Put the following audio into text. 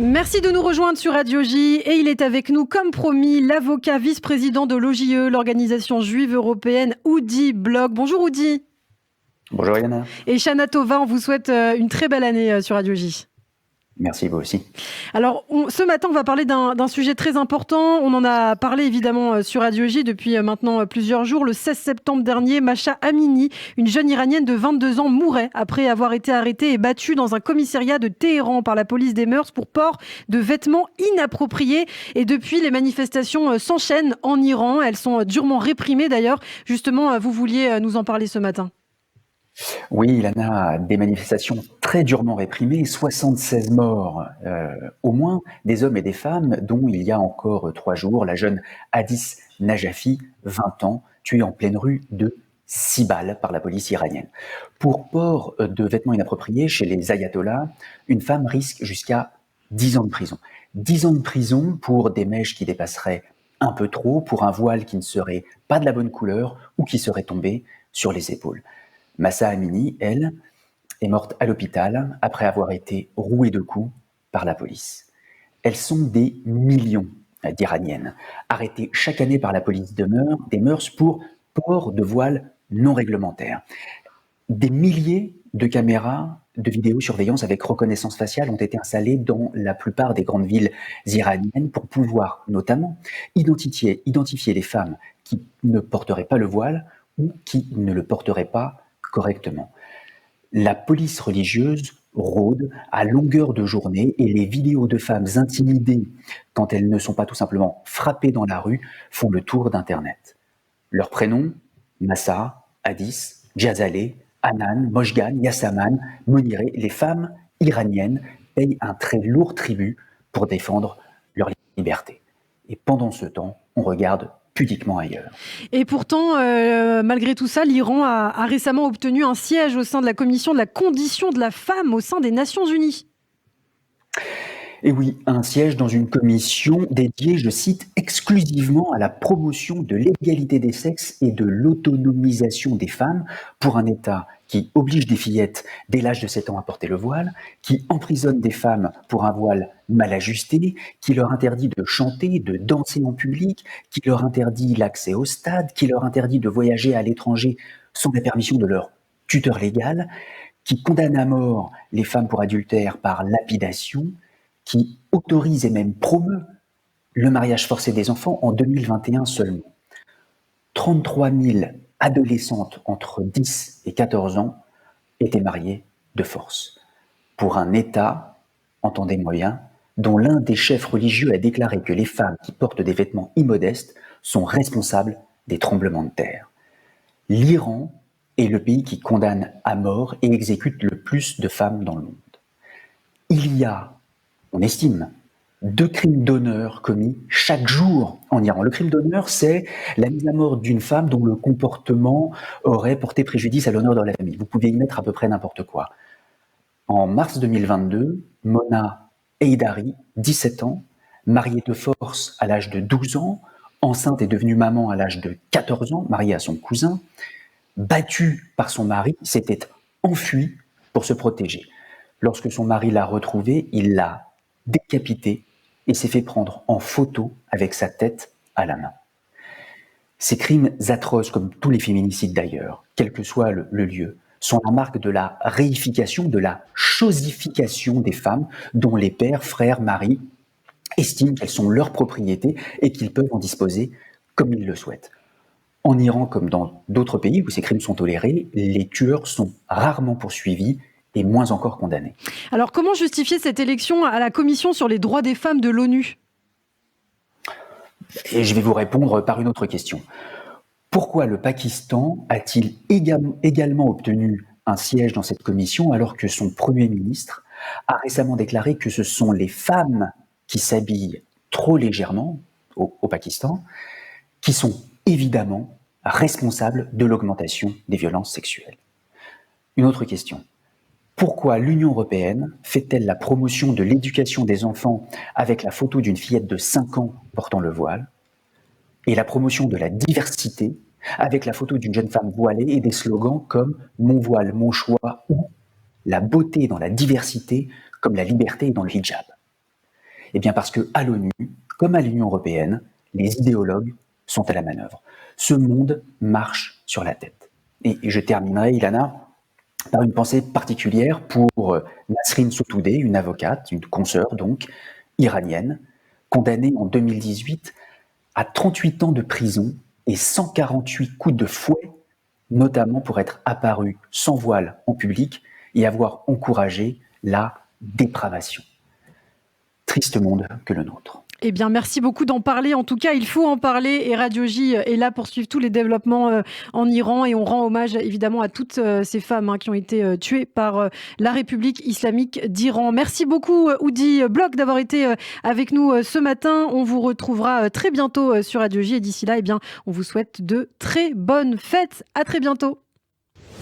Merci de nous rejoindre sur Radio J. Et il est avec nous, comme promis, l'avocat vice-président de l'OJE, l'organisation juive européenne, Oudi Blog. Bonjour Oudi. Bonjour Yana. Et Shana Tova, on vous souhaite une très belle année sur Radio J. Merci, vous aussi. Alors, ce matin, on va parler d'un sujet très important. On en a parlé évidemment sur Radio J depuis maintenant plusieurs jours. Le 16 septembre dernier, Masha Amini, une jeune Iranienne de 22 ans, mourait après avoir été arrêtée et battue dans un commissariat de Téhéran par la police des mœurs pour port de vêtements inappropriés. Et depuis, les manifestations s'enchaînent en Iran. Elles sont durement réprimées d'ailleurs. Justement, vous vouliez nous en parler ce matin. Oui, Ilana, des manifestations très durement réprimées, 76 morts au moins, des hommes et des femmes, dont il y a encore 3 jours, la jeune Hadis Najafi, 20 ans, tuée en pleine rue de 6 balles par la police iranienne. Pour port de vêtements inappropriés chez les ayatollahs, une femme risque jusqu'à 10 ans de prison. 10 ans de prison pour des mèches qui dépasseraient un peu trop, pour un voile qui ne serait pas de la bonne couleur ou qui serait tombé sur les épaules. Mahsa Amini, elle, est morte à l'hôpital après avoir été rouée de coups par la police. Elles sont des millions d'Iraniennes, arrêtées chaque année par la police des mœurs pour port de voile non réglementaire. Des milliers de caméras de vidéosurveillance avec reconnaissance faciale ont été installées dans la plupart des grandes villes iraniennes pour pouvoir notamment identifier les femmes qui ne porteraient pas le voile ou qui ne le porteraient pas correctement. La police religieuse rôde à longueur de journée et les vidéos de femmes intimidées quand elles ne sont pas tout simplement frappées dans la rue font le tour d'Internet. Leurs prénoms, Mahsa, Hadis, Jazaleh, Hanan, Mojgan, Yassaman, Monireh, les femmes iraniennes payent un très lourd tribut pour défendre leur liberté. Et pendant ce temps, on regarde pudiquement ailleurs. Et pourtant, malgré tout ça, l'Iran a récemment obtenu un siège au sein de la commission de la condition de la femme au sein des Nations Unies. Et oui, un siège dans une commission dédiée, je cite, exclusivement à la promotion de l'égalité des sexes et de l'autonomisation des femmes pour un État qui oblige des fillettes dès l'âge de 7 ans à porter le voile, qui emprisonne des femmes pour un voile mal ajusté, qui leur interdit de chanter, de danser en public, qui leur interdit l'accès au stade, qui leur interdit de voyager à l'étranger sans la permission de leur tuteur légal, qui condamne à mort les femmes pour adultère par lapidation, qui autorise et même promeut le mariage forcé des enfants en 2021 seulement. 33 000 adolescentes entre 10 et 14 ans étaient mariées de force. Pour un État, entendez-moi bien, dont l'un des chefs religieux a déclaré que les femmes qui portent des vêtements immodestes sont responsables des tremblements de terre. L'Iran est le pays qui condamne à mort et exécute le plus de femmes dans le monde. Il y a, on estime, 2 crimes d'honneur commis chaque jour en Iran. Le crime d'honneur, c'est la mise à mort d'une femme dont le comportement aurait porté préjudice à l'honneur de la famille. Vous pouvez y mettre à peu près n'importe quoi. En mars 2022, Mona Heydari, 17 ans, mariée de force à l'âge de 12 ans, enceinte et devenue maman à l'âge de 14 ans, mariée à son cousin, battue par son mari, s'était enfuie pour se protéger. Lorsque son mari l'a retrouvée, il l'a décapitée et s'est fait prendre en photo avec sa tête à la main. Ces crimes atroces, comme tous les féminicides d'ailleurs, quel que soit le lieu, sont la marque de la réification, de la chosification des femmes dont les pères, frères, maris estiment qu'elles sont leur propriété et qu'ils peuvent en disposer comme ils le souhaitent. En Iran, comme dans d'autres pays où ces crimes sont tolérés, les tueurs sont rarement poursuivis et moins encore condamnés. Alors, comment justifier cette élection à la Commission sur les droits des femmes de l'ONU ? Et je vais vous répondre par une autre question. Pourquoi le Pakistan a-t-il également obtenu un siège dans cette commission alors que son Premier ministre a récemment déclaré que ce sont les femmes qui s'habillent trop légèrement au Pakistan qui sont évidemment responsables de l'augmentation des violences sexuelles? Une autre question. Pourquoi l'Union européenne fait-elle la promotion de l'éducation des enfants avec la photo d'une fillette de 5 ans portant le voile et la promotion de la diversité avec la photo d'une jeune femme voilée et des slogans comme « Mon voile, mon choix » ou « La beauté dans la diversité comme la liberté dans le hijab ». Eh bien parce qu'à l'ONU, comme à l'Union européenne, les idéologues sont à la manœuvre. Ce monde marche sur la tête. Et je terminerai, Ilana, par une pensée particulière pour Nasrin Sotoudeh, une avocate, une consoeur donc, iranienne, condamnée en 2018 à 38 ans de prison et 148 coups de fouet, notamment pour être apparue sans voile en public et avoir encouragé la dépravation. Triste monde que le nôtre. Eh bien, merci beaucoup d'en parler. En tout cas, il faut en parler et Radio J est là pour suivre tous les développements en Iran et on rend hommage évidemment à toutes ces femmes qui ont été tuées par la République islamique d'Iran. Merci beaucoup Oudi Bloch d'avoir été avec nous ce matin. On vous retrouvera très bientôt sur Radio J et d'ici là, eh bien, on vous souhaite de très bonnes fêtes. À très bientôt.